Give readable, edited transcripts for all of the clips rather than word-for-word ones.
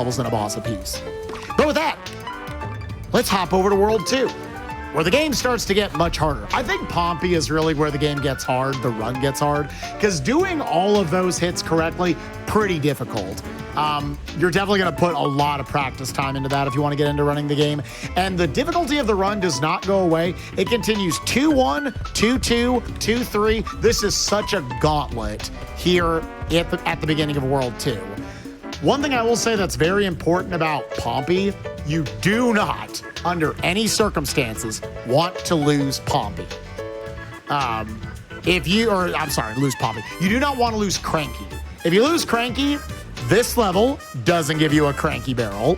levels and a boss apiece. But with that, let's hop over to World 2, where the game starts to get much harder. I think Pompey is really where the game gets hard, the run gets hard, because doing all of those hits correctly, pretty difficult. You're definitely going to put a lot of practice time into that if you want to get into running the game. And the difficulty of the run does not go away. It continues 2-1, 2-2, 2-3. This is such a gauntlet here at the beginning of World 2. One thing I will say that's very important about Pompey, you do not, under any circumstances, want to lose Pompey. Lose Pompey. You do not want to lose Cranky. If you lose Cranky, this level doesn't give you a Cranky barrel.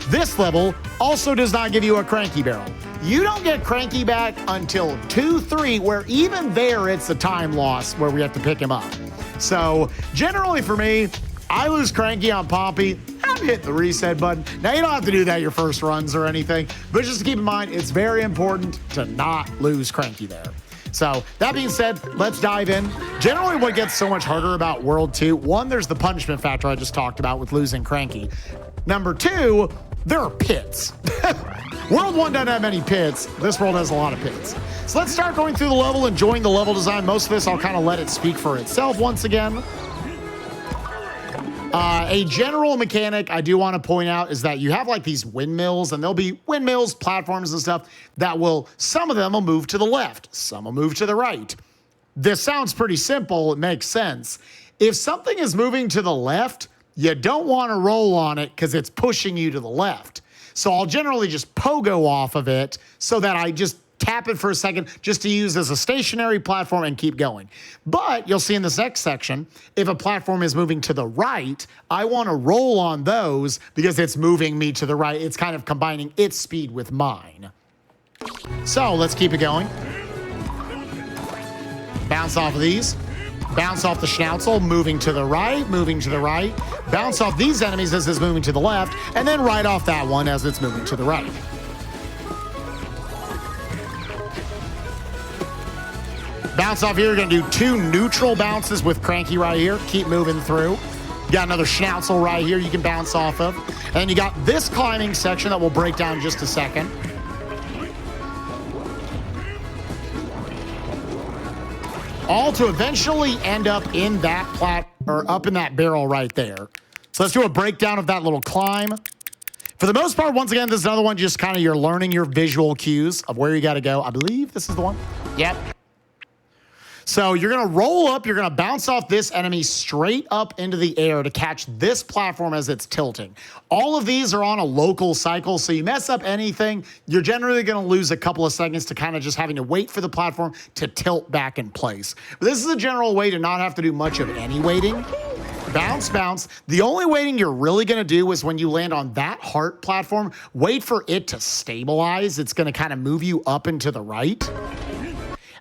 This level also does not give you a Cranky barrel. You don't get Cranky back until 2-3, where even there it's a time loss where we have to pick him up. So generally for me, I lose Cranky on Pompey, I'm hitting the reset button. Now, you don't have to do that your first runs or anything, but just to keep in mind, it's very important to not lose Cranky there. So that being said, let's dive in. Generally, what gets so much harder about World 2, one, there's the punishment factor I just talked about with losing Cranky. Number two, there are pits. World 1 doesn't have many pits. This world has a lot of pits. So let's start going through the level, enjoying the level design. Most of this, I'll kind of let it speak for itself once again. A general mechanic I do want to point out is that you have like these windmills, and there'll be windmills, platforms and stuff that will, some of them will move to the left, some will move to the right. This sounds pretty simple, it makes sense. If something is moving to the left, you don't want to roll on it because it's pushing you to the left. So I'll generally just pogo off of it so that I just tap it for a second just to use as a stationary platform and keep going. But you'll see in this next section, if a platform is moving to the right, I want to roll on those because it's moving me to the right. It's kind of combining its speed with mine. So let's keep it going. Bounce off of these. Bounce off the Schnauzel, moving to the right, moving to the right. Bounce off these enemies as it's moving to the left, and then right off that one as it's moving to the right. Bounce off here, you're gonna do 2 neutral bounces with Cranky right here. Keep moving through. You got another Schnauzel right here you can bounce off of. And then you got this climbing section that we'll break down in just a second. All to eventually end up in that up in that barrel right there. So let's do a breakdown of that little climb. For the most part, once again, this is another one, just kind of you're learning your visual cues of where you gotta go. I believe this is the one. Yep. So you're gonna roll up, you're gonna bounce off this enemy straight up into the air to catch this platform as it's tilting. All of these are on a local cycle, so you mess up anything, you're generally gonna lose a couple of seconds to kind of just having to wait for the platform to tilt back in place. But this is a general way to not have to do much of any waiting. Bounce, bounce. The only waiting you're really gonna do is when you land on that heart platform, wait for it to stabilize. It's gonna kind of move you up and to the right.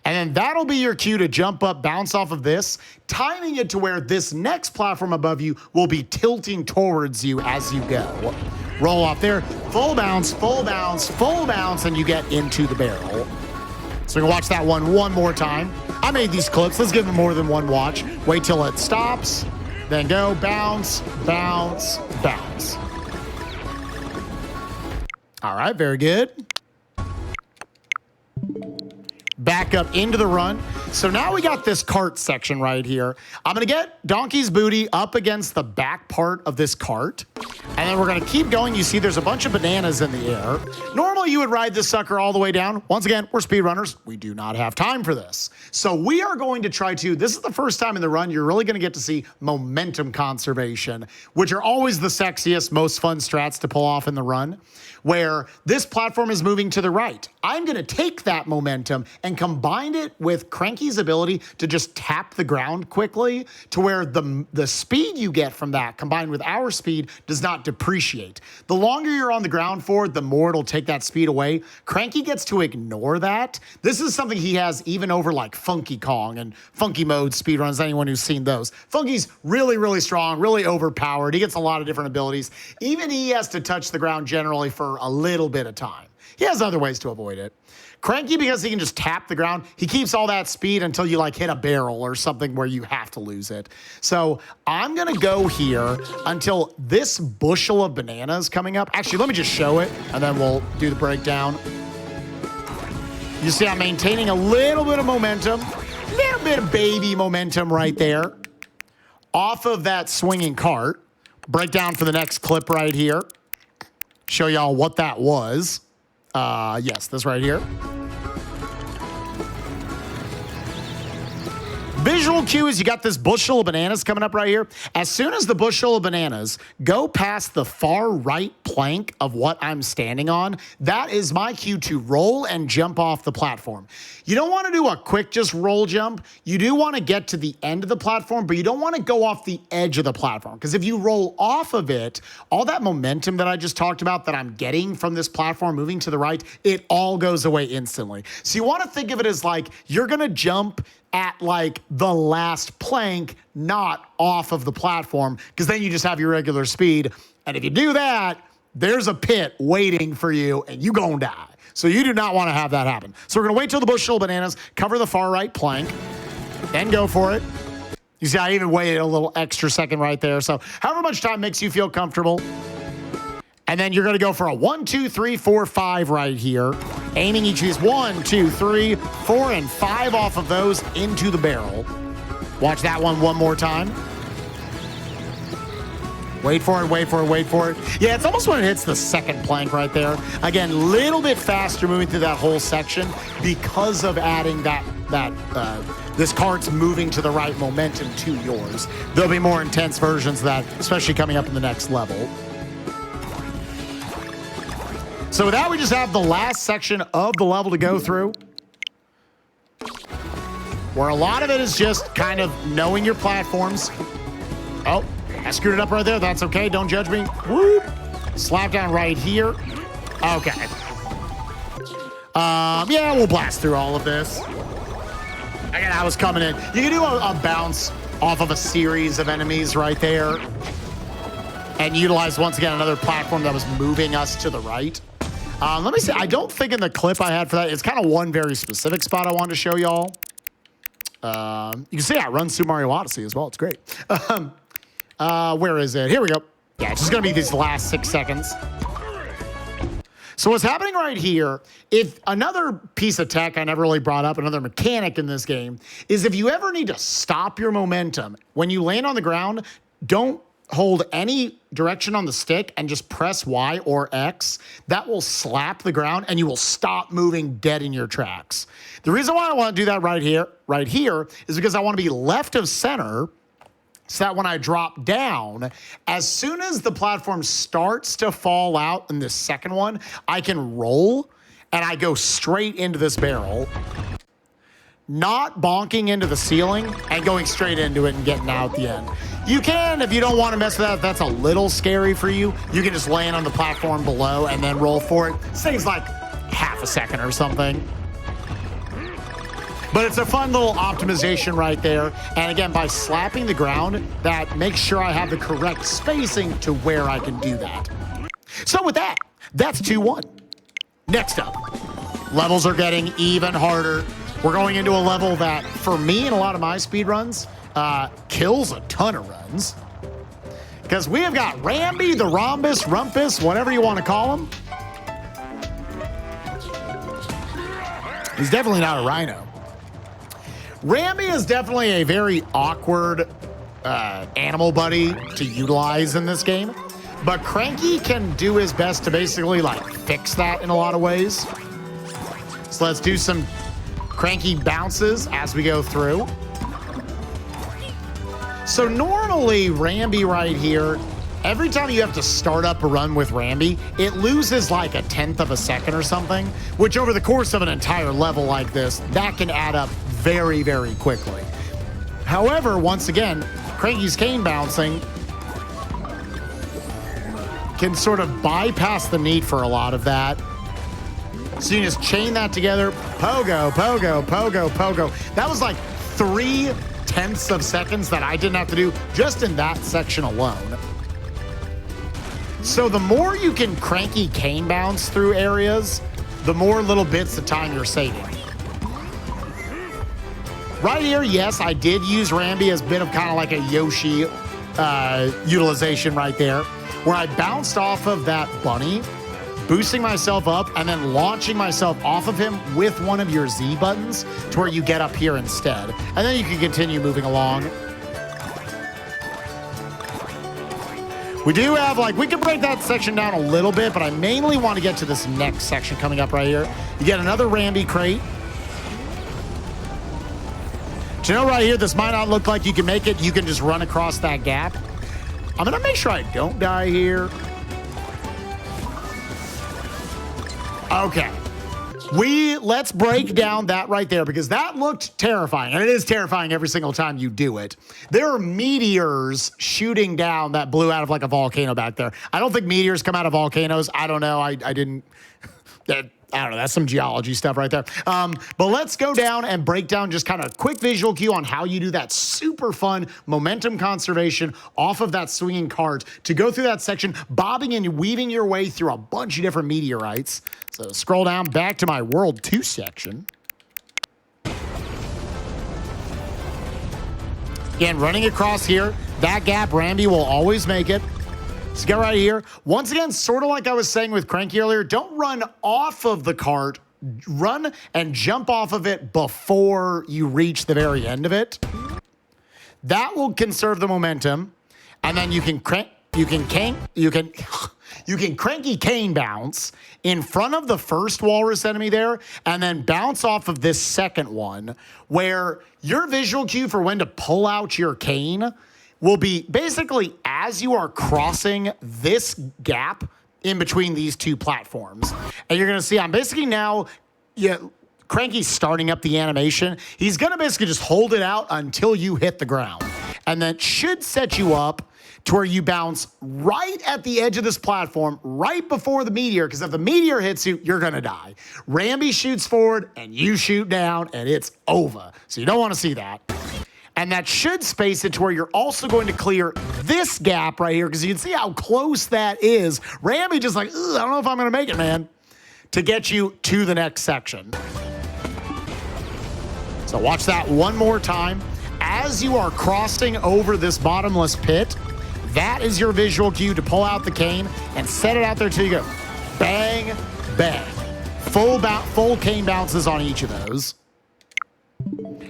And then that'll be your cue to jump up, bounce off of this, timing it to where this next platform above you will be tilting towards you as you go. Roll off there, full bounce, full bounce, full bounce, and you get into the barrel. So we're gonna watch that one more time. I made these clips, let's give them more than one watch. Wait till it stops, then go bounce, bounce, bounce. All right, very good. Back up into the run. So now we got this cart section right here. I'm gonna get Donkey's Booty up against the back part of this cart. And then we're gonna keep going. You see there's a bunch of bananas in the air. Normally you would ride this sucker all the way down. Once again, we're speedrunners. We do not have time for this. So we are going to try to, this is the first time in the run you're really gonna get to see momentum conservation, which are always the sexiest, most fun strats to pull off in the run, where this platform is moving to the right. I'm gonna take that momentum and combine it with Cranky's ability to just tap the ground quickly to where the speed you get from that combined with our speed does not depreciate. The longer you're on the ground for, the more it'll take that speed away. Cranky gets to ignore that. This is something he has even over like Funky Kong and Funky Mode speedruns, anyone who's seen those. Funky's really, really strong, really overpowered. He gets a lot of different abilities. Even he has to touch the ground generally for a little bit of time. He has other ways to avoid it. Cranky, because he can just tap the ground, he keeps all that speed until you like hit a barrel or something where you have to lose it. So I'm gonna go here until this bushel of bananas coming up. Actually, let me just show it and then we'll do the breakdown. You see I'm maintaining a little bit of momentum, a little bit of baby momentum right there off of that swinging cart. Breakdown for the next clip right here. Show y'all what that was. Yes, this right here. Visual cue is you got this bushel of bananas coming up right here. As soon as the bushel of bananas go past the far right plank of what I'm standing on, that is my cue to roll and jump off the platform. You don't want to do a quick just roll jump. You do want to get to the end of the platform, but you don't want to go off the edge of the platform, because if you roll off of it, all that momentum that I just talked about that I'm getting from this platform moving to the right, it all goes away instantly. So you want to think of it as like you're going to jump at like the last plank, not off of the platform, because then you just have your regular speed. And if you do that, there's a pit waiting for you and you gonna die. So you do not want to have that happen. So we're gonna wait till the bushel of bananas, cover the far right plank, then go for it. You see, I even waited a little extra second right there. So however much time makes you feel comfortable. And then you're going to go for a 1, 2, 3, 4, 5 right here. Aiming each of these 1, 2, 3, 4, and 5 off of those into the barrel. Watch that one more time. Wait for it, wait for it, wait for it. Yeah, it's almost when it hits the second plank right there. Again, a little bit faster moving through that whole section because of adding this cart's moving to the right momentum to yours. There'll be more intense versions of that, especially coming up in the next level. So with that, we just have the last section of the level to go through, where a lot of it is just kind of knowing your platforms. Oh, I screwed it up right there. That's okay. Don't judge me. Whoop. Slap down right here. Okay. Yeah, we'll blast through all of this. Again, I was coming in. You can do a bounce off of a series of enemies right there and utilize, once again, another platform that was moving us to the right. Let me see. I don't think in the clip I had for that, it's kind of one very specific spot I wanted to show y'all. You can see I run Super Mario Odyssey as well. It's great. Where is it? Here we go. Yeah, it's just going to be these last 6 seconds. So what's happening right here, if another piece of tech I never really brought up, another mechanic in this game, is if you ever need to stop your momentum, when you land on the ground, don't hold any direction on the stick and just press Y or X. That will slap the ground and you will stop moving dead in your tracks. The reason why I want to do that right here is because I want to be left of center, so that when I drop down, as soon as the platform starts to fall out in this second one, I can roll and I go straight into this barrel, not bonking into the ceiling and going straight into it and getting out the end. You can, if you don't want to mess with that, if that's a little scary for you, you can just land on the platform below and then roll for it. Saves like half a second or something. But it's a fun little optimization right there. And again, by slapping the ground, that makes sure I have the correct spacing to where I can do that. So with that, that's 2-1. Next up, levels are getting even harder. We're going into a level that, for me and a lot of my speed runs, kills a ton of runs. Because we have got Ramby, the Rhombus, Rumpus, whatever you want to call him. He's definitely not a rhino. Ramby is definitely a very awkward animal buddy to utilize in this game. But Cranky can do his best to basically like fix that in a lot of ways. So let's do some Cranky bounces as we go through. So normally Ramby right here, every time you have to start up a run with Ramby, it loses like 1/10 of a second or something, which over the course of an entire level like this, that can add up very, very quickly. However, once again, Cranky's cane bouncing can sort of bypass the need for a lot of that. So you just chain that together, pogo, pogo, pogo, pogo. That was like 3/10 of seconds that I didn't have to do just in that section alone. So the more you can Cranky cane bounce through areas, the more little bits of time you're saving. Right here, yes, I did use Rambi as a bit of kind of like a Yoshi utilization right there, where I bounced off of that bunny, boosting myself up, and then launching myself off of him with one of your Z buttons to where you get up here instead. And then you can continue moving along. We do have, like, we can break that section down a little bit, but I mainly want to get to this next section coming up right here. You get another Rambi crate. Do you know right here, this might not look like you can make it. You can just run across that gap. I'm going to make sure I don't die here. Okay. Let's break down that right there because that looked terrifying. And it is terrifying every single time you do it. There are meteors shooting down that blew out of like a volcano back there. I don't think meteors come out of volcanoes. I don't know. I didn't... I don't know, that's some geology stuff right there. But let's go down and break down just kind of a quick visual cue on how you do that super fun momentum conservation off of that swinging cart to go through that section, bobbing and weaving your way through a bunch of different meteorites. So scroll down back to my World 2 section. Again, running across here, that gap, Rambi will always make it. So get right here. Once again, sort of like I was saying with Cranky earlier, don't run off of the cart. Run and jump off of it before you reach the very end of it. That will conserve the momentum. And then you can cranky cane bounce in front of the first walrus enemy there, and then bounce off of this second one, where your visual cue for when to pull out your cane will be basically as you are crossing this gap in between these two platforms. And you're gonna see I'm basically now, Cranky's starting up the animation. He's gonna basically just hold it out until you hit the ground. And that should set you up to where you bounce right at the edge of this platform, right before the meteor, because if the meteor hits you, you're gonna die. Rambi shoots forward and you shoot down and it's over. So you don't wanna see that. And that should space it to where you're also going to clear this gap right here because you can see how close that is. Rambi just like, I don't know if I'm going to make it, man, to get you to the next section. So watch that one more time. As you are crossing over this bottomless pit, that is your visual cue to pull out the cane and set it out there till you go. Bang, bang. Full cane bounces on each of those.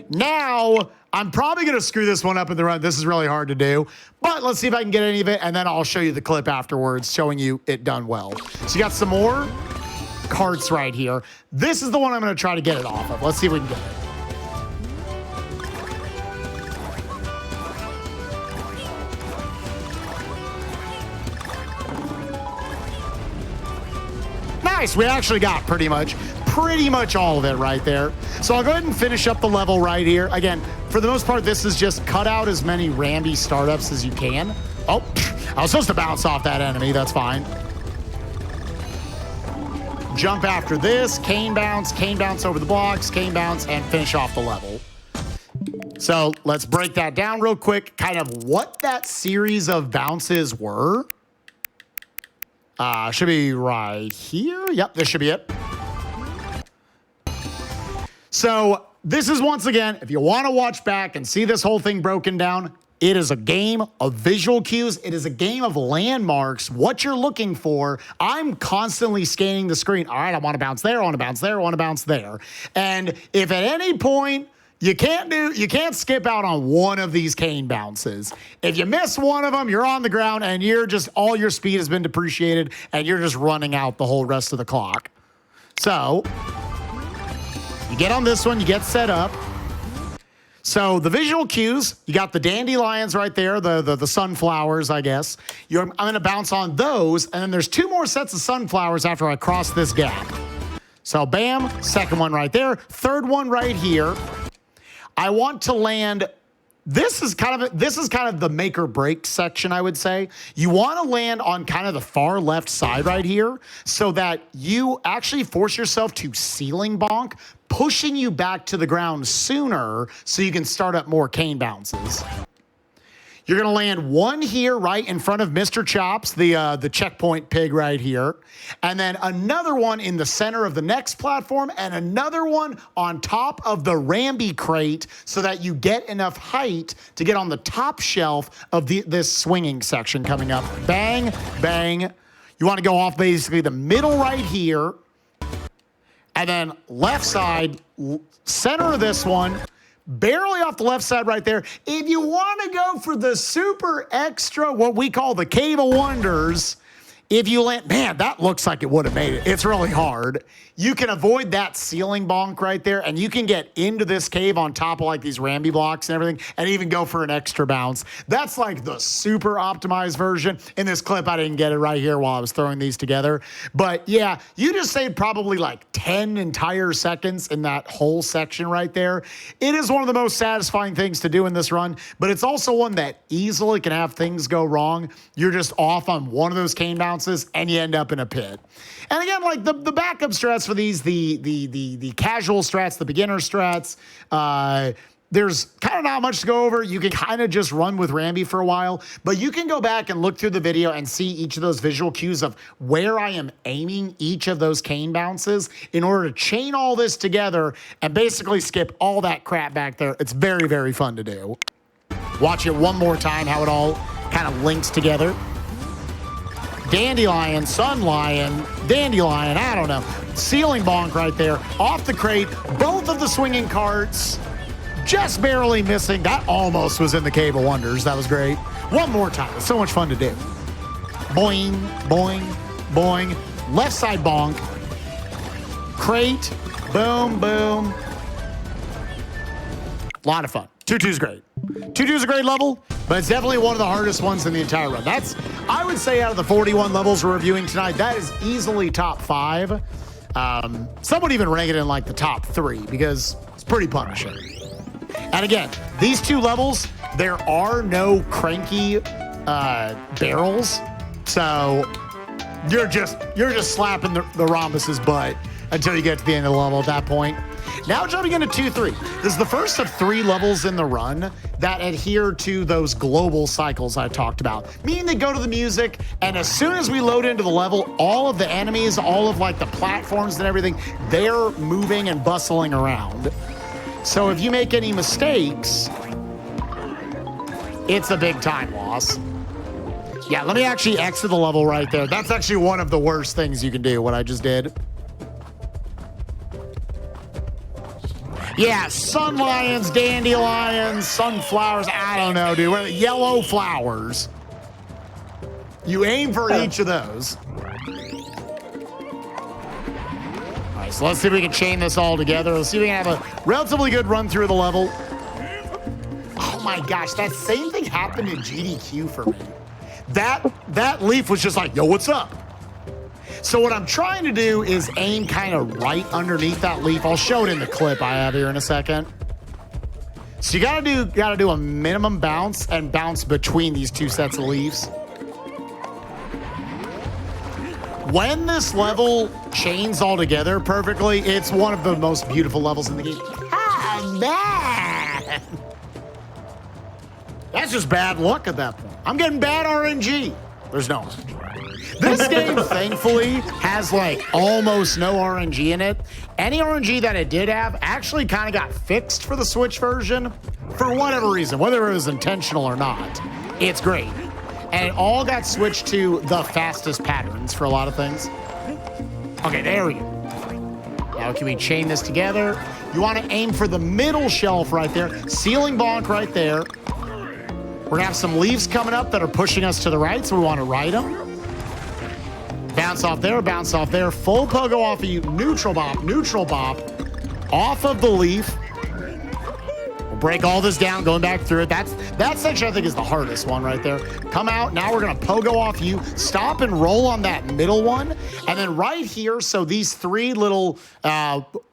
Now, I'm probably going to screw this one up in the run. This is really hard to do, but let's see if I can get any of it, and then I'll show you the clip afterwards showing you it done well. So you got some more carts right here. This is the one I'm going to try to get it off of. Let's see if we can get it. Nice, we actually got pretty much all of it right there. So I'll go ahead and finish up the level right here. Again, for the most part, this is just cut out as many Rambi startups as you can. Oh, I was supposed to bounce off that enemy. That's fine. Jump after this, cane bounce over the blocks, cane bounce, and finish off the level. So let's break that down real quick, kind of what that series of bounces were. Should be right here. Yep, this should be it. So this is, once again, if you want to watch back and see this whole thing broken down, it is a game of visual cues. It is a game of landmarks, what you're looking for. I'm constantly scanning the screen. All right, I want to bounce there, I want to bounce there, I want to bounce there. And if at any point you can't skip out on one of these cane bounces. If you miss one of them, you're on the ground and all your speed has been depreciated and you're just running out the whole rest of the clock. So you get on this one, you get set up. So the visual cues, you got the dandelions right there, the sunflowers, I guess. I'm gonna bounce on those, and then there's two more sets of sunflowers after I cross this gap. So bam, second one right there, third one right here. I want to land, this is kind of the make or break section, I would say. You want to land on kind of the far left side right here so that you actually force yourself to ceiling bonk, pushing you back to the ground sooner so you can start up more cane bounces. You're going to land one here right in front of Mr. Chops, the checkpoint pig right here. And then another one in the center of the next platform and another one on top of the Ramby crate so that you get enough height to get on the top shelf of this swinging section coming up. Bang, bang. You want to go off basically the middle right here. And then left side, center of this one. Barely off the left side right there. If you want to go for the super extra, what we call the Cave of Wonders, if you land, man, that looks like it would have made it. It's really hard. You can avoid that ceiling bonk right there, and you can get into this cave on top of like these Ramby blocks and everything, and even go for an extra bounce. That's like the super optimized version. In this clip, I didn't get it right here while I was throwing these together. But yeah, you just saved probably like 10 entire seconds in that whole section right there. It is one of the most satisfying things to do in this run, but it's also one that easily can have things go wrong. You're just off on one of those cane bounces, and you end up in a pit. And again, like the backup strats for these, the casual strats, the beginner strats, there's kind of not much to go over. You can kind of just run with Ramby for a while, but you can go back and look through the video and see each of those visual cues of where I am aiming each of those cane bounces in order to chain all this together and basically skip all that crap back there. It's very, very fun to do. Watch it one more time, how it all kind of links together. Dandelion, Sun Lion, Dandelion, I don't know. Ceiling bonk right there, off the crate, both of the swinging carts, just barely missing. That almost was in the Cave of Wonders. That was great. One more time, it's so much fun to do. Boing, boing, boing. Left side bonk. Crate, boom, boom. A lot of fun. 2-2's great. 2-2's a great level, but it's definitely one of the hardest ones in the entire run. That's, I would say, out of the 41 levels we're reviewing tonight, that is easily top 5. Some would even rank it in like the top 3 because it's pretty punishing. And again, these 2 levels, there are no cranky barrels, so you're just slapping the Rhombus's butt until you get to the end of the level at that point. Now jumping into 2-3. This is the first of 3 levels in the run that adhere to those global cycles I talked about. Meaning they go to the music, and as soon as we load into the level, all of the enemies, all of like the platforms and everything, they're moving and bustling around. So if you make any mistakes, it's a big time loss. Yeah, let me actually exit the level right there. That's actually one of the worst things you can do, what I just did. Yeah, sun lions, dandelions, sunflowers, I don't know, dude. Yellow flowers. You aim for each of those. All right, so let's see if we can chain this all together. Let's see if we can have a relatively good run through the level. Oh my gosh, that same thing happened in GDQ for me. That leaf was just like, yo, what's up? So what I'm trying to do is aim kind of right underneath that leaf. I'll show it in the clip I have here in a second. So you gotta do a minimum bounce and bounce between these 2 sets of leaves. When this level chains all together perfectly, it's one of the most beautiful levels in the game. Ah, man! That's just bad luck at that point. I'm getting bad RNG. There's no RNG. This game, thankfully, has like almost no RNG in it. Any RNG that it did have actually kind of got fixed for the Switch version for whatever reason, whether it was intentional or not. It's great. And it all got switched to the fastest patterns for a lot of things. Okay, there we go. Now can we chain this together? You want to aim for the middle shelf right there. Ceiling bonk right there. We're gonna have some leaves coming up that are pushing us to the right, so we want to ride them. Bounce off there, full pogo off of you, neutral bop, off of the leaf. We'll break all this down, going back through it. That section I think is the hardest one right there. Come out, now we're gonna pogo off you, stop and roll on that middle one, and then right here, so these 3 little,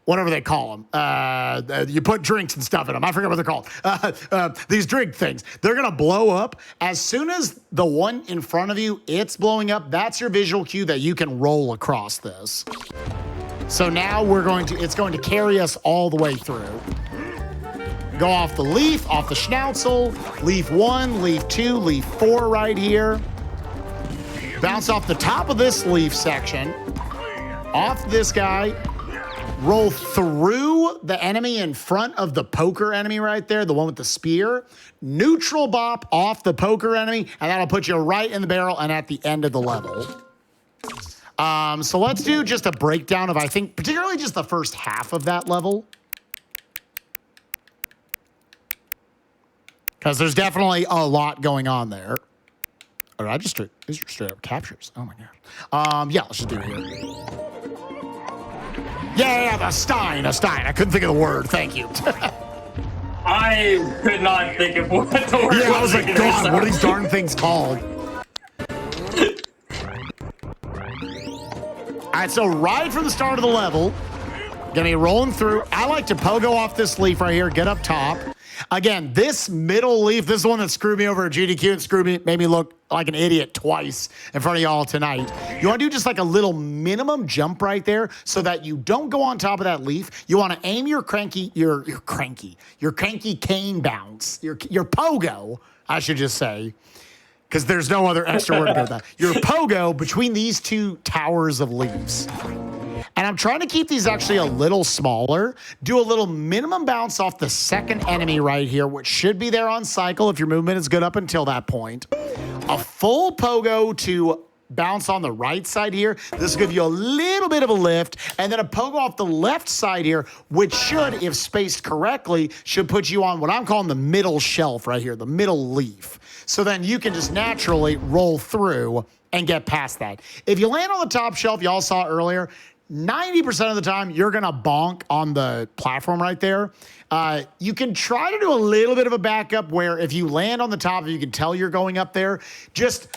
whatever they call them. You put drinks and stuff in them. I forget what they're called. These drink things. They're going to blow up. As soon as the one in front of you, it's blowing up, that's your visual cue that you can roll across this. So now it's going to carry us all the way through. Go off the leaf, off the schnauzel, leaf 1, leaf 2, leaf 4 right here. Bounce off the top of this leaf section, off this guy, roll through the enemy in front of the poker enemy right there, the one with the spear, neutral bop off the poker enemy, and that'll put you right in the barrel and at the end of the level. So let's do just a breakdown of, I think, particularly just the first half of that level. Because there's definitely a lot going on there. Or I just these are straight up captures. Oh my god. Yeah, let's just do it here. Yeah, the Stein, a Stein. I couldn't think of the word. Thank you. I could not think of what the word was. Yeah, I was like, God, what are these darn things called? All right, so right from the start of the level, gonna be rolling through. I like to pogo off this leaf right here, get up top. Again, this middle leaf, this is the one that screwed me over at GDQ and made me look like an idiot twice in front of y'all tonight. You want to do just like a little minimum jump right there so that you don't go on top of that leaf. You want to aim your cranky cane bounce, your pogo, I should just say, because there's no other extra word to go with that. Your pogo between these two towers of leaves. And I'm trying to keep these actually a little smaller. Do a little minimum bounce off the second enemy right here, which should be there on cycle if your movement is good up until that point. A full pogo to bounce on the right side here. This will give you a little bit of a lift. And then a pogo off the left side here, which should, if spaced correctly, should put you on what I'm calling the middle shelf right here, the middle leaf. So then you can just naturally roll through and get past that. If you land on the top shelf, y'all saw earlier, 90% of the time, you're going to bonk on the platform right there. You can try to do a little bit of a backup where if you land on the top, you can tell you're going up there. Just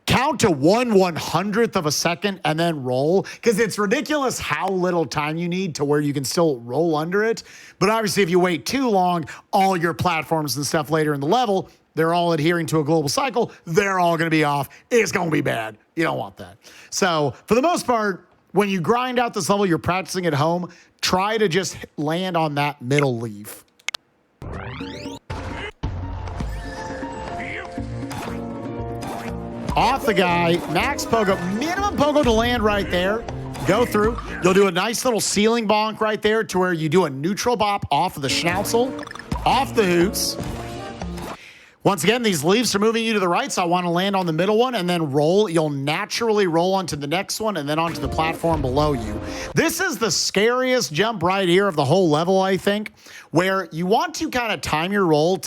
count to 1/100th of a second and then roll, because it's ridiculous how little time you need to where you can still roll under it. But obviously, if you wait too long, all your platforms and stuff later in the level, they're all adhering to a global cycle. They're all going to be off. It's going to be bad. You don't want that. So for the most part, when you grind out this level, you're practicing at home, try to just land on that middle leaf. Off the guy, max pogo, minimum pogo to land right there. Go through. You'll do a nice little ceiling bonk right there to where you do a neutral bop off of the schnauzel, off the hoots. Once again, these leaves are moving you to the right, so I want to land on the middle one and then roll. You'll naturally roll onto the next one and then onto the platform below you. This is the scariest jump right here of the whole level, I think, where you want to kind of time your roll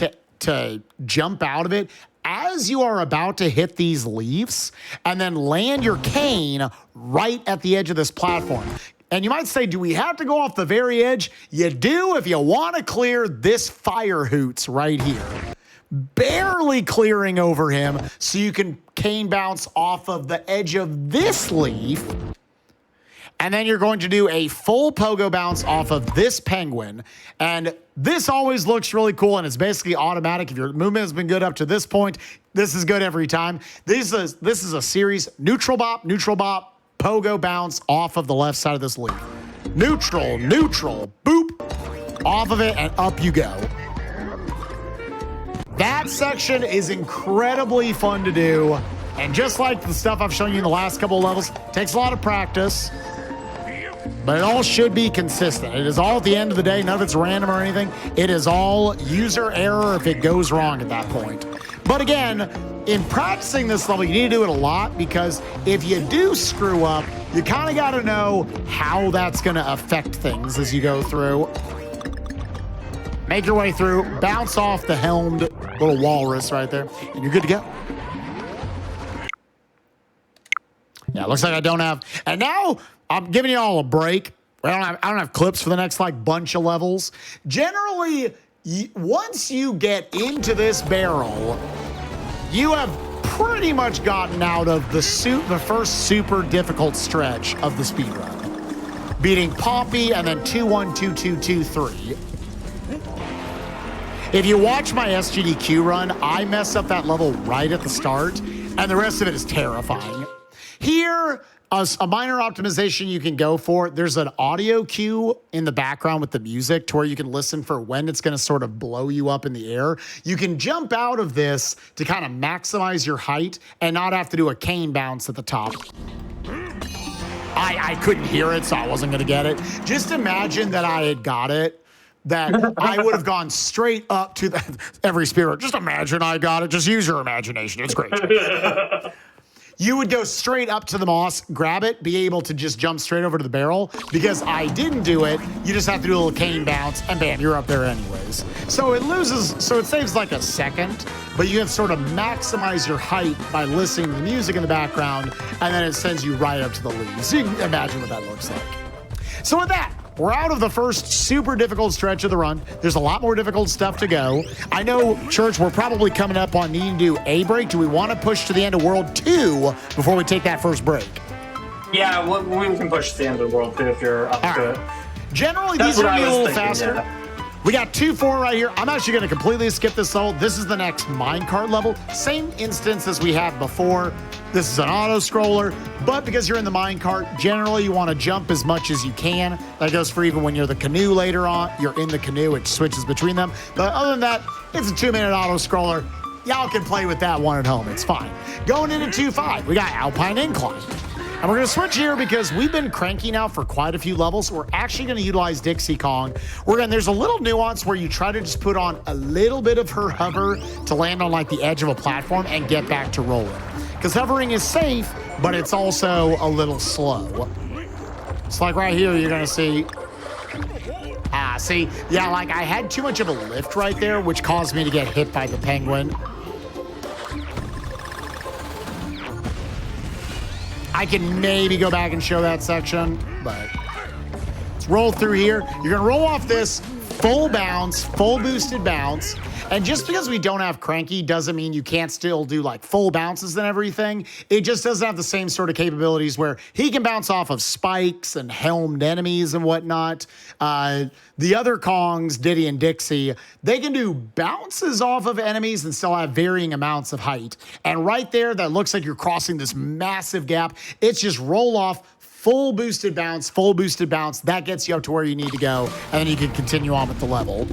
to jump out of it as you are about to hit these leaves and then land your cane right at the edge of this platform. And you might say, do we have to go off the very edge? You do if you want to clear this fire hoots right here. Barely clearing over him so you can cane bounce off of the edge of this leaf. And then you're going to do a full pogo bounce off of this penguin. And this always looks really cool, and it's basically automatic. If your movement has been good up to this point, this is good every time. This is a series, neutral bop, pogo bounce off of the left side of this leaf. Neutral, boop, off of it, and up you go. That section is incredibly fun to do. And just like the stuff I've shown you in the last couple of levels, takes a lot of practice, but it all should be consistent. It is all at the end of the day, none of it's random or anything. It is all user error if it goes wrong at that point. But again, in practicing this level, you need to do it a lot, because if you do screw up, you kind of got to know how that's going to affect things as you go through. Make your way through, bounce off the helmed little walrus right there, and you're good to go. Yeah, it looks like I don't have, and now I'm giving you all a break. I don't have clips for the next like bunch of levels. Generally, once you get into this barrel, you have pretty much gotten out of the first super difficult stretch of the speedrun. Beating Poppy and then 2-1, 2-2, 2-3. If you watch my SGDQ run, I mess up that level right at the start, and the rest of it is terrifying. Here, A minor optimization you can go for, there's an audio cue in the background with the music to where you can listen for when it's going to sort of blow you up in the air. You can jump out of this to kind of maximize your height and not have to do a cane bounce at the top. I couldn't hear it, so I wasn't going to get it. Just imagine that I had got it, that I would have gone straight up to every spirit. Just imagine I got it. Just use your imagination. It's great. You would go straight up to the moss, grab it, be able to just jump straight over to the barrel. Because I didn't do it, you just have to do a little cane bounce, and bam, you're up there anyways. So it saves like a second, but you can sort of maximize your height by listening to the music in the background, and then it sends you right up to the leaves. So you can imagine what that looks like. So with that, we're out of the first super difficult stretch of the run. There's a lot more difficult stuff to go. I know, Church, we're probably coming up on needing to do a break. Do we want to push to the end of World 2 before we take that first break? Yeah, we can push to the end of World 2 if you're up to it. Generally, these are going to be a little faster. Yeah. We got 2-4 right here. I'm actually going to completely skip this level. This is the next minecart level. Same instance as we had before. This is an auto-scroller, but because you're in the minecart, generally you want to jump as much as you can. That goes for even when you're the canoe later on. You're in the canoe, it switches between them. But other than that, it's a 2-minute auto-scroller. Y'all can play with that one at home. It's fine. Going into 2-5, we got Alpine Incline. And we're going to switch here because we've been cranky now for quite a few levels. We're actually going to utilize Dixie Kong. There's a little nuance where you try to just put on a little bit of her hover to land on like the edge of a platform and get back to rolling. Because hovering is safe, but it's also a little slow. It's like right here, you're going to see... yeah, like I had too much of a lift right there, which caused me to get hit by the penguin. I can maybe go back and show that section, but let's roll through here. You're gonna roll off this full bounce, full boosted bounce. And just because we don't have Cranky doesn't mean you can't still do like full bounces and everything. It just doesn't have the same sort of capabilities where he can bounce off of spikes and helmed enemies and whatnot. The other Kongs, Diddy and Dixie, they can do bounces off of enemies and still have varying amounts of height. And right there, that looks like you're crossing this massive gap. It's just roll off, full boosted bounce, full boosted bounce. That gets you up to where you need to go, and then you can continue on with the level.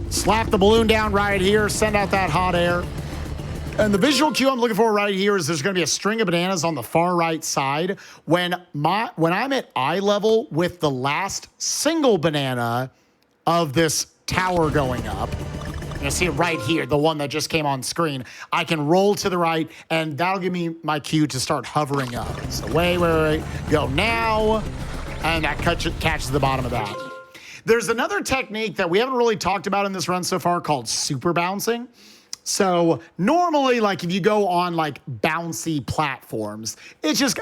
Slap the balloon down right here, send out that hot air. And the visual cue I'm looking for right here is there's going to be a string of bananas on the far right side. When I'm at eye level with the last single banana of this tower going up, you're going to see it right here, the one that just came on screen. I can roll to the right, and that'll give me my cue to start hovering up. So wait, go now, and that catches the bottom of that. There's another technique that we haven't really talked about in this run so far called super bouncing. So normally, like if you go on like bouncy platforms, it's just,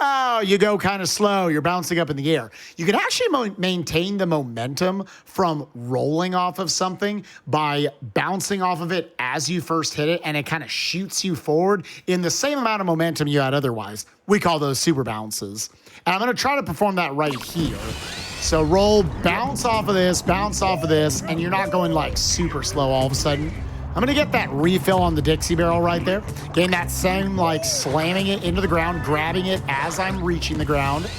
you go kind of slow, you're bouncing up in the air. You can actually maintain the momentum from rolling off of something by bouncing off of it as you first hit it, and it kind of shoots you forward in the same amount of momentum you had otherwise. We call those super bounces. And I'm gonna try to perform that right here. So roll, bounce off of this, and you're not going like super slow all of a sudden. I'm gonna get that refill on the Dixie barrel right there. Getting that same like slamming it into the ground, grabbing it as I'm reaching the ground.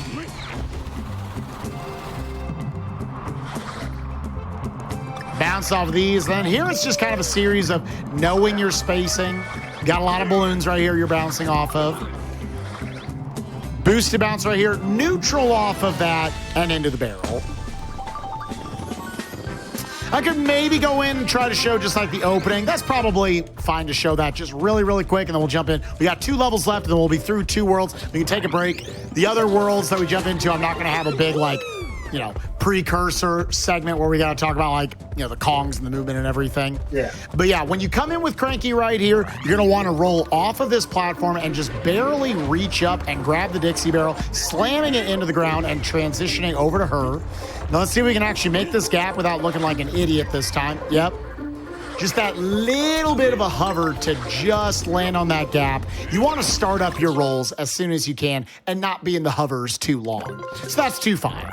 Bounce off of these. Then here it's just kind of a series of knowing your spacing. Got a lot of balloons right here you're bouncing off of. Boosted bounce right here, neutral off of that, and into the barrel. I could maybe go in and try to show just like the opening. That's probably fine to show that just really, really quick, and then we'll jump in. We got 2 levels left, and then we'll be through 2 worlds. We can take a break. The other worlds that we jump into, I'm not going to have a big, like, precursor segment where we got to talk about, like, the Kongs and the movement and everything. Yeah. But yeah, when you come in with Cranky right here, you're going to want to roll off of this platform and just barely reach up and grab the Dixie barrel, slamming it into the ground and transitioning over to her. Now let's see if we can actually make this gap without looking like an idiot this time. Yep. Just that little bit of a hover to just land on that gap. You want to start up your rolls as soon as you can and not be in the hovers too long. So that's 2-5.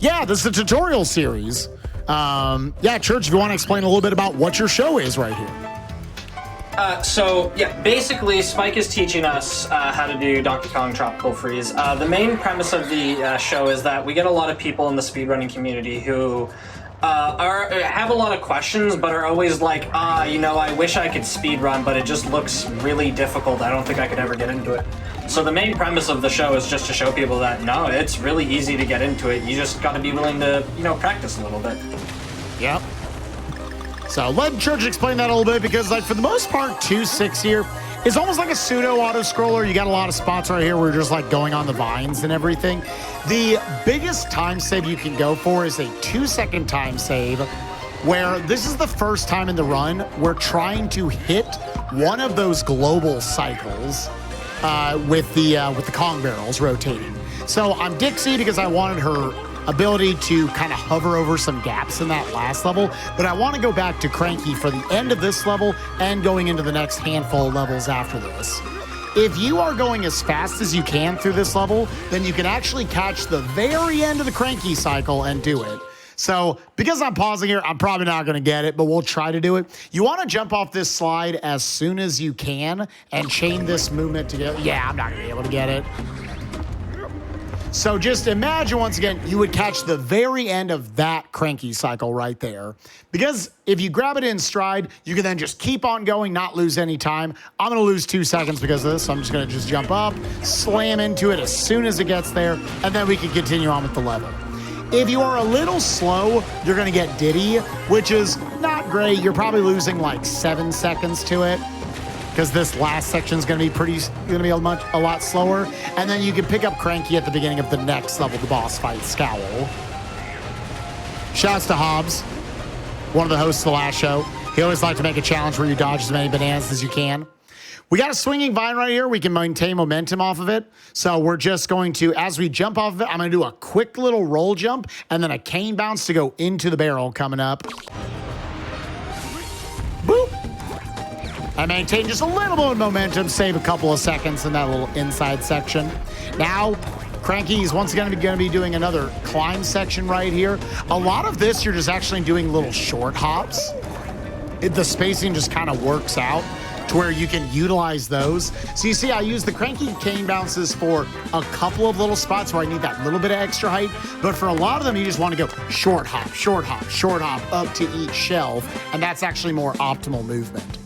Yeah, this is a tutorial series. Yeah, Church, if you want to explain a little bit about what your show is right here. So yeah, basically Spike is teaching us how to do Donkey Kong Tropical Freeze. The main premise of the show is that we get a lot of people in the speedrunning community who have a lot of questions, but are always like, you know, I wish I could speedrun, but it just looks really difficult. I don't think I could ever get into it. So the main premise of the show is just to show people that no, it's really easy to get into it. You just got to be willing to, you know, practice a little bit. Yep. So let Church explain that a little bit, because like for the most part, 2.6 here is almost like a pseudo auto scroller. You got a lot of spots right here where you're just like going on the vines and everything. The biggest time save you can go for is a 2-second time save, where this is the first time in the run we're trying to hit one of those global cycles with the Kong barrels rotating. So I'm Dixie because I wanted her ability to kind of hover over some gaps in that last level, but I want to go back to Cranky for the end of this level and going into the next handful of levels after this. If you are going as fast as you can through this level, then you can actually catch the very end of the Cranky cycle and do it. So because I'm pausing here, I'm probably not going to get it, but we'll try to do it. You want to jump off this slide as soon as you can and chain this movement together. Yeah, I'm not going to be able to get it. So just imagine, once again, you would catch the very end of that Cranky cycle right there. Because if you grab it in stride, you can then just keep on going, not lose any time. I'm going to lose 2 seconds because of this, so I'm just going to just jump up, slam into it as soon as it gets there, and then we can continue on with the level. If you are a little slow, you're going to get Diddy, which is not great. You're probably losing like 7 seconds to it, because this last section is going to be a lot slower. And then you can pick up Cranky at the beginning of the next level, the boss fight, Scowl. Shouts to Hobbs, one of the hosts of the last show. He always liked to make a challenge where you dodge as many bananas as you can. We got a swinging vine right here. We can maintain momentum off of it. So we're just going to, as we jump off of it, I'm going to do a quick little roll jump and then a cane bounce to go into the barrel coming up. Boop. I maintain just a little bit of momentum, save a couple of seconds in that little inside section. Now, Cranky's once again going to be doing another climb section right here. A lot of this, you're just actually doing little short hops. The spacing just kind of works out to where you can utilize those. So you see, I use the Cranky cane bounces for a couple of little spots where I need that little bit of extra height. But for a lot of them, you just want to go short hop, short hop, short hop up to each shelf. And that's actually more optimal movement.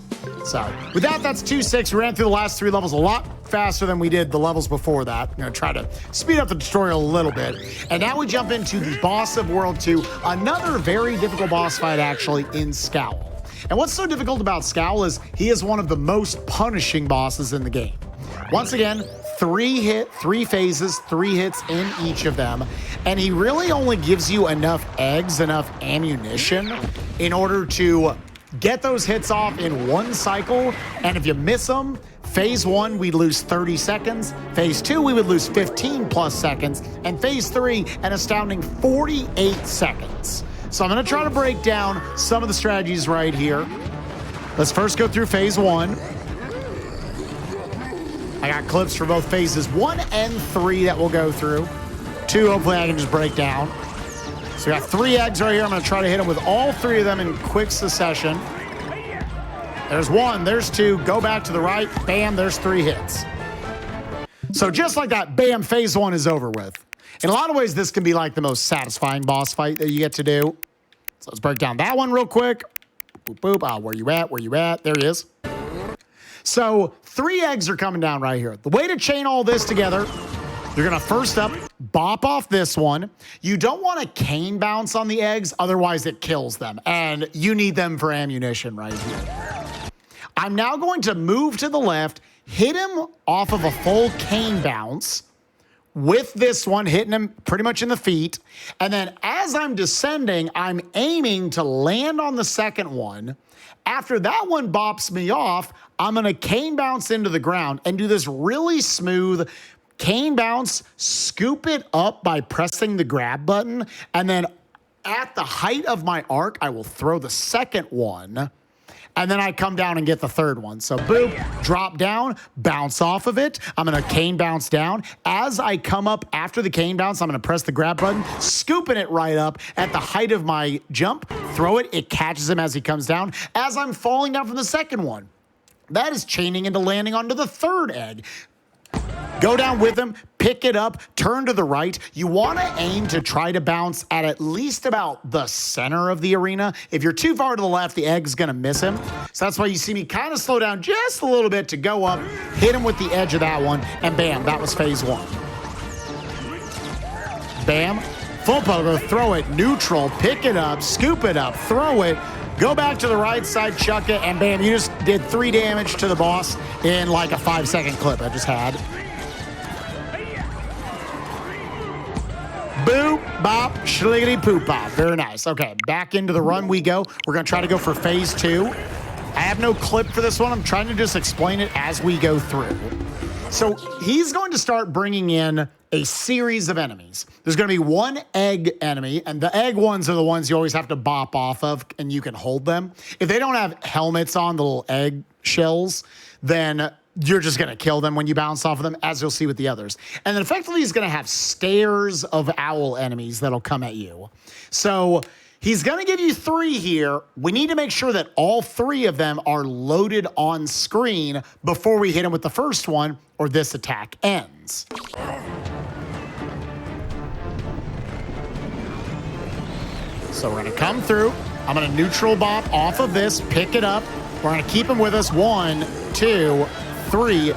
So with that, that's 2.6. We ran through the last 3 levels a lot faster than we did the levels before that. I'm going to try to speed up the tutorial a little bit. And now we jump into the boss of World 2, another very difficult boss fight actually in Scowl. And what's so difficult about Scowl is he is one of the most punishing bosses in the game. Once again, 3 phases, 3 hits in each of them. And he really only gives you enough eggs, enough ammunition in order to get those hits off in 1 cycle, and if you miss them, phase 1, we'd lose 30 seconds, phase 2, we would lose 15 plus seconds, and phase 3, an astounding 48 seconds. So I'm gonna try to break down some of the strategies right here. Let's first go through phase 1. I got clips for both phases 1 and 3 that we'll go through. 2, hopefully I can just break down. So we got 3 eggs right here. I'm going to try to hit them with all 3 of them in quick succession. There's 1, there's 2, go back to the right, bam, there's 3 hits. So just like that, bam, phase 1 is over with. In a lot of ways, this can be like the most satisfying boss fight that you get to do. So let's break down that one real quick. Boop, boop, where you at, where you at? There he is. So 3 eggs are coming down right here. The way to chain all this together, you're going to first up bop off this one. You don't want to cane bounce on the eggs, otherwise it kills them. And you need them for ammunition right here. I'm now going to move to the left, hit him off of a full cane bounce with this one, hitting him pretty much in the feet. And then as I'm descending, I'm aiming to land on the second one. After that one bops me off, I'm going to cane bounce into the ground and do this really smooth cane bounce, scoop it up by pressing the grab button, and then at the height of my arc, I will throw the second one, and then I come down and get the third one. So boom, drop down, bounce off of it. I'm gonna cane bounce down. As I come up after the cane bounce, I'm gonna press the grab button, scooping it right up at the height of my jump, throw it, it catches him as he comes down. As I'm falling down from the second one, That is chaining into landing onto the third egg. Go down with him, pick it up, turn to the right. You want to aim to try to bounce at least about the center of the arena. If you're too far to the left, the egg's going to miss him. So that's why you see me kind of slow down just a little bit to go up, hit him with the edge of that one, and bam, that was phase one. Bam, full pogo, throw it, neutral, pick it up, scoop it up, throw it, go back to the right side, chuck it, and bam, you just did 3 damage to the boss in like a 5-second clip I just had. Boop, bop, schliggity poop pop. Very nice. Okay, back into the run we go. We're going to try to go for phase 2. I have no clip for this one. I'm trying to just explain it as we go through. So he's going to start bringing in a series of enemies. There's going to be one egg enemy, and the egg ones are the ones you always have to bop off of, and you can hold them. If they don't have helmets on, the little egg shells, then you're just going to kill them when you bounce off of them, as you'll see with the others. And then effectively, he's going to have stairs of owl enemies that'll come at you. So he's going to give you 3 here. We need to make sure that all 3 of them are loaded on screen before we hit him with the first one, or this attack ends. So we're going to come through. I'm going to neutral bop off of this, pick it up. We're going to keep him with us. 1, 2, 3.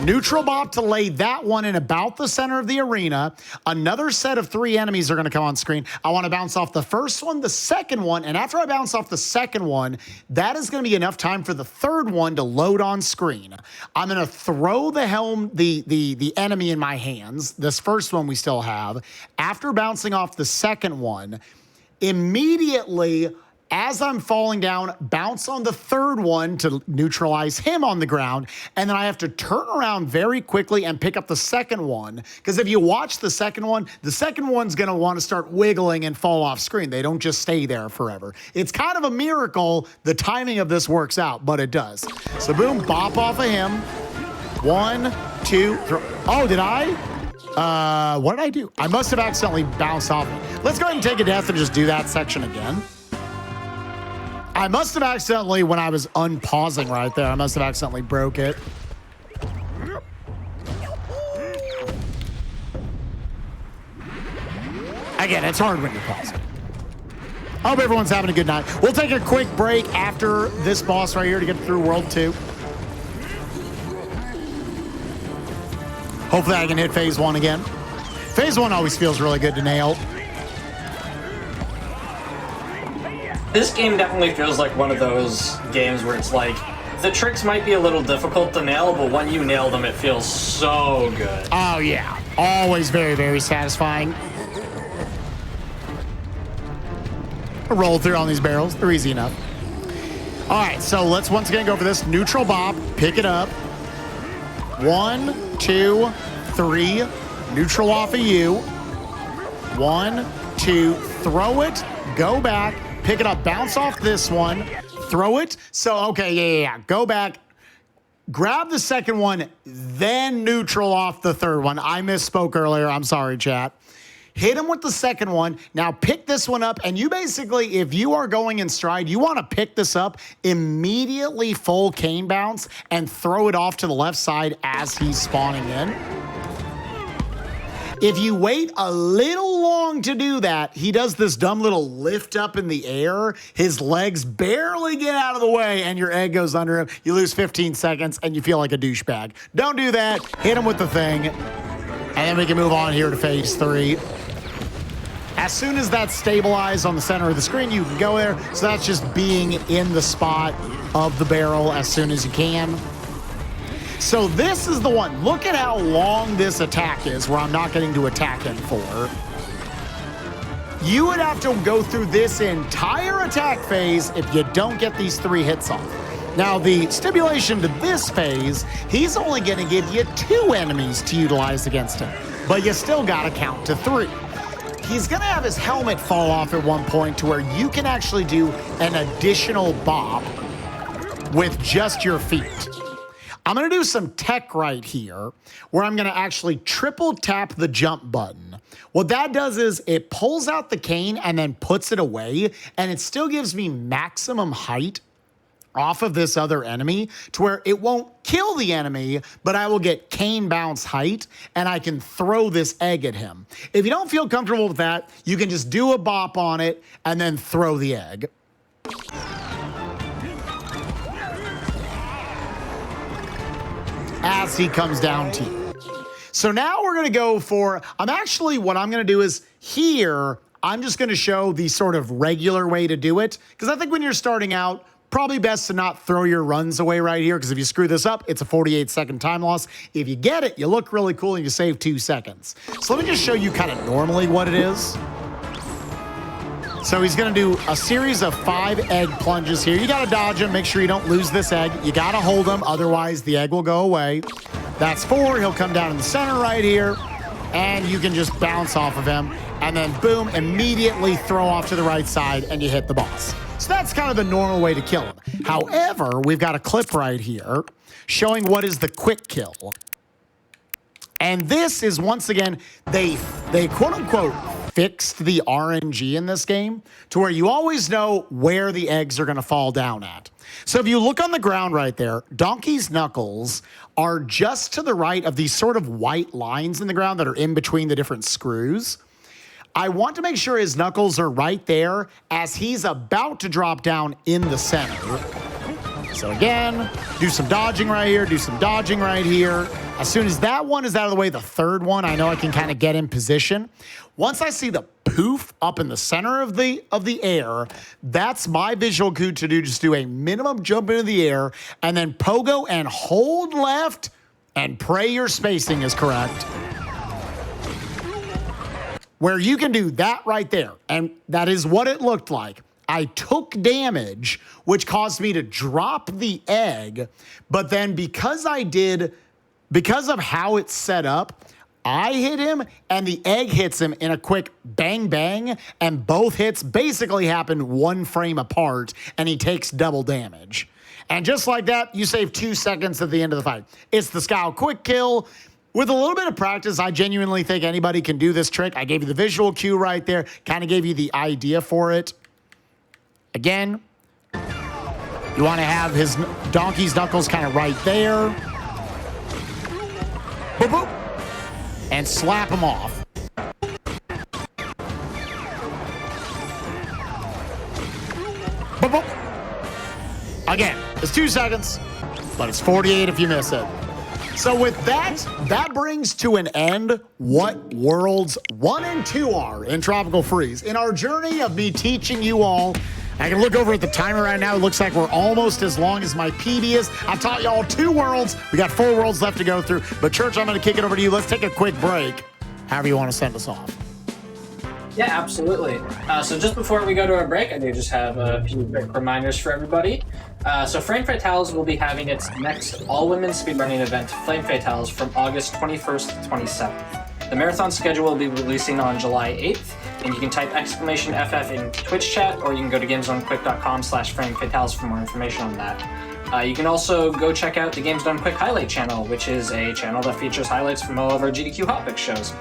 Neutral bop to lay that one in about the center of the arena. Another set of 3 enemies are going to come on screen. I want to bounce off the first one, the second one, and after I bounce off the second one, that is going to be enough time for the third one to load on screen. I'm going to throw the enemy in my hands. This first one we still have. After bouncing off the second one, immediately, as I'm falling down, bounce on the third one to neutralize him on the ground, and then I have to turn around very quickly and pick up the second one, because if you watch the second one's going to want to start wiggling and fall off screen. They don't just stay there forever. It's kind of a miracle the timing of this works out, but it does. So boom, bop off of him. 1, 2, 3. Oh, did I? What did I do? I must have accidentally bounced off. Let's go ahead and take a death and just do that section again. I must have accidentally, when I was unpausing right there, I must have accidentally broke it. Again, it's hard when you're pausing. I hope everyone's having a good night. We'll take a quick break after this boss right here to get through World 2. Hopefully I can hit phase 1 again. Phase 1 always feels really good to nail. This game definitely feels like one of those games where it's like, the tricks might be a little difficult to nail, but when you nail them, it feels so good. Oh, yeah. Always very, very satisfying. Roll through on these barrels. They're easy enough. All right, so let's once again go for this. Neutral bop. Pick it up. 1, 2, 3. Neutral off of you. 1, 2. Throw it. Go back. Pick it up, bounce off this one, throw it. So, okay, yeah. Go back, grab the second one, then neutral off the third one. I misspoke earlier. I'm sorry, chat. Hit him with the second one. Now pick this one up, and you basically, if you are going in stride, you want to pick this up, immediately full cane bounce, and throw it off to the left side as he's spawning in. If you wait a little long to do that, he does this dumb little lift up in the air. His legs barely get out of the way, and your egg goes under him. You lose 15 seconds, and you feel like a douchebag. Don't do that. Hit him with the thing, and then we can move on here to phase 3. As soon as that's stabilized on the center of the screen, you can go there. So that's just being in the spot of the barrel as soon as you can. So this is the one. Look at how long this attack is where I'm not getting to attack him for. You would have to go through this entire attack phase if you don't get these 3 hits off. Now, the stipulation to this phase, he's only going to give you 2 enemies to utilize against him, but you still got to count to 3. He's going to have his helmet fall off at one point to where you can actually do an additional bop with just your feet. I'm going to do some tech right here where I'm going to actually triple tap the jump button. What that does is it pulls out the cane and then puts it away, and it still gives me maximum height off of this other enemy to where it won't kill the enemy, but I will get cane bounce height and I can throw this egg at him. If you don't feel comfortable with that, you can just do a bop on it and then throw the egg. As he comes down to you. So now we're gonna go for, what I'm gonna do is here, I'm just gonna show the sort of regular way to do it. Because I think when you're starting out, probably best to not throw your runs away right here, because if you screw this up, it's a 48-second time loss. If you get it, you look really cool and you save 2 seconds. So let me just show you kind of normally what it is. So he's gonna do a series of 5 egg plunges here. You gotta dodge him, make sure you don't lose this egg. You gotta hold him, otherwise the egg will go away. That's 4, he'll come down in the center right here, and you can just bounce off of him, and then boom, immediately throw off to the right side, and you hit the boss. So that's kind of the normal way to kill him. However, we've got a clip right here showing what is the quick kill. And this is, once again, they quote-unquote fixed the RNG in this game to where you always know where the eggs are going to fall down at. So if you look on the ground right there, Donkey's knuckles are just to the right of these sort of white lines in the ground that are in between the different screws. I want to make sure his knuckles are right there as he's about to drop down in the center. So again, do some dodging right here, do some dodging right here. As soon as that one is out of the way, the third one, I know I can kind of get in position. Once I see the poof up in the center of the air, that's my visual cue to do. Just do a minimum jump into the air and then pogo and hold left and pray your spacing is correct. Where you can do that right there. And that is what it looked like. I took damage, which caused me to drop the egg. But then because of how it's set up, I hit him and the egg hits him in a quick bang bang, and both hits basically happen 1 frame apart, and he takes double damage. And just like that, you save 2 seconds at the end of the fight. It's the Scowl quick kill. With a little bit of practice, I genuinely think anybody can do this trick. I gave you the visual cue right there, kind of gave you the idea for it. Again, you want to have his Donkey's knuckles kind of right there. Boop, boop. And slap him off. Boop, boop. Again, it's 2 seconds, but it's 48 if you miss it. So with that brings to an end what Worlds 1 and 2 are in Tropical Freeze. In our journey of me teaching you all, I can look over at the timer right now. It looks like we're almost as long as my PB is. I've taught y'all 2 worlds. We got 4 worlds left to go through. But Church, I'm going to kick it over to you. Let's take a quick break. However you want to send us off. Yeah, absolutely. So just before we go to our break, I do just have a few quick reminders for everybody. So Flame Fatales will be having its next all-women speedrunning event, Flame Fatales, from August 21st to 27th. The marathon schedule will be releasing on July 8th, and you can type !FF in Twitch chat, or you can go to gamesdonequick.com/Flame Fatales for more information on that. You can also go check out the Games Done Quick highlight channel, which is a channel that features highlights from all of our GDQ Hotfix shows.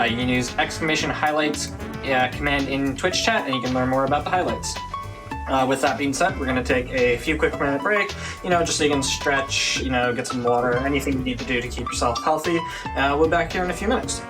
You can use !highlights command in Twitch chat, and you can learn more about the highlights. With that being said, we're going to take a few quick minute break, just so you can stretch, get some water, anything you need to do to keep yourself healthy. We'll be back here in a few minutes.